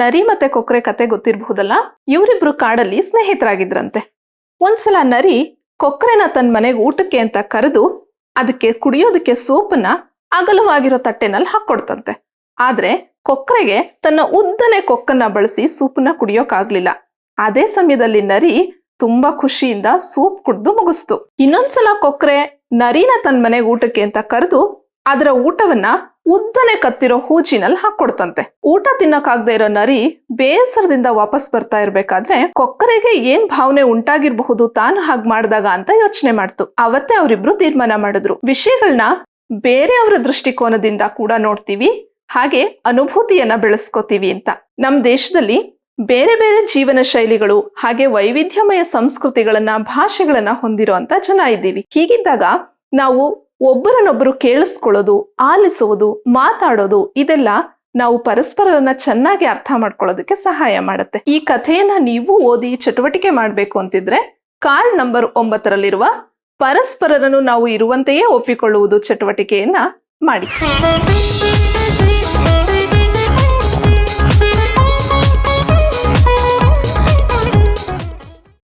ನರಿ ಮತ್ತೆ ಕೊಕ್ರೆ ಕತೆ ಗೊತ್ತಿರಬಹುದಲ್ಲ. ಇವರಿಬ್ರು ಕಾಡಲ್ಲಿ ಸ್ನೇಹಿತರಾಗಿದ್ರಂತೆ. ಒಂದ್ಸಲ ನರಿ ಕೊಕ್ರೆನ ತನ್ನ ಮನೆಗೆ ಊಟಕ್ಕೆ ಅಂತ ಕರೆದು ಅದಕ್ಕೆ ಕುಡಿಯೋದಕ್ಕೆ ಸೋಪನ್ನ ಅಗಲವಾಗಿರೋ ತಟ್ಟೆನಲ್ಲಿ ಹಾಕೊಡ್ತಂತೆ. ಆದ್ರೆ ಕೊಕ್ರೆಗೆ ತನ್ನ ಉದ್ದನೆ ಕೊಕ್ಕನ್ನ ಬಳಸಿ ಸೂಪನ್ನ ಕುಡಿಯೋಕಾಗ್ಲಿಲ್ಲ. ಅದೇ ಸಮಯದಲ್ಲಿ ನರಿ ತುಂಬಾ ಖುಷಿಯಿಂದ ಸೂಪ್ ಕುಡ್ದು ಮುಗಿಸ್ತು. ಇನ್ನೊಂದ್ಸಲ ಕೊಕ್ರೆ ನರಿನ ತನ್ನ ಮನೆಗೆ ಊಟಕ್ಕೆ ಅಂತ ಕರೆದು ಅದರ ಊಟವನ್ನ ಉದ್ದನೆ ಕತ್ತಿರೋ ಹೂಜಿನಲ್ಲಿ ಹಾಕೊಡ್ತಂತೆ. ಊಟ ತಿನ್ನಕ್ಕಾಗದೆ ಇರೋ ನರಿ ಬೇಸರದಿಂದ ವಾಪಸ್ ಬರ್ತಾ ಇರ್ಬೇಕಾದ್ರೆ ಕೊಕ್ಕರೆಗೆ ಏನ್ ಭಾವನೆ ಉಂಟಾಗಿರ್ಬಹುದು ತಾನು ಹಾಗ್ ಮಾಡಿದಾಗ ಅಂತ ಯೋಚನೆ ಮಾಡ್ತು. ಅವತ್ತೇ ಅವರಿಬ್ರು ತೀರ್ಮಾನ ಮಾಡಿದ್ರು, ವಿಷಯಗಳನ್ನ ಬೇರೆಯವರ ದೃಷ್ಟಿಕೋನದಿಂದ ಕೂಡ ನೋಡ್ತೀವಿ, ಹಾಗೆ ಅನುಭೂತಿಯನ್ನ ಬೆಳೆಸ್ಕೋತೀವಿ ಅಂತ. ನಮ್ ದೇಶದಲ್ಲಿ ಬೇರೆ ಬೇರೆ ಜೀವನ ಶೈಲಿಗಳು ಹಾಗೆ ವೈವಿಧ್ಯಮಯ ಸಂಸ್ಕೃತಿಗಳನ್ನ ಭಾಷೆಗಳನ್ನ ಹೊಂದಿರುವಂತ ಜನ ಇದ್ದೀವಿ. ಹೀಗಿದ್ದಾಗ ನಾವು ಒಬ್ಬರನ್ನೊಬ್ಬರು ಕೇಳಿಸ್ಕೊಳ್ಳೋದು, ಆಲಿಸುವುದು, ಮಾತಾಡೋದು ಇದೆಲ್ಲ ನಾವು ಪರಸ್ಪರರನ್ನ ಚೆನ್ನಾಗಿ ಅರ್ಥ ಮಾಡ್ಕೊಳ್ಳೋದಕ್ಕೆ ಸಹಾಯ ಮಾಡುತ್ತೆ. ಈ ಕಥೆಯನ್ನ ನೀವು ಓದಿ ಚಟುವಟಿಕೆ ಮಾಡ್ಬೇಕು ಅಂತಿದ್ರೆ ಕಾರ್ಡ್ ನಂಬರ್ 9ರಲ್ಲಿರುವ ಪರಸ್ಪರರನ್ನು ನಾವು ಇರುವಂತೆಯೇ ಒಪ್ಪಿಕೊಳ್ಳುವುದು ಚಟುವಟಿಕೆಯನ್ನ ಮಾಡಿ.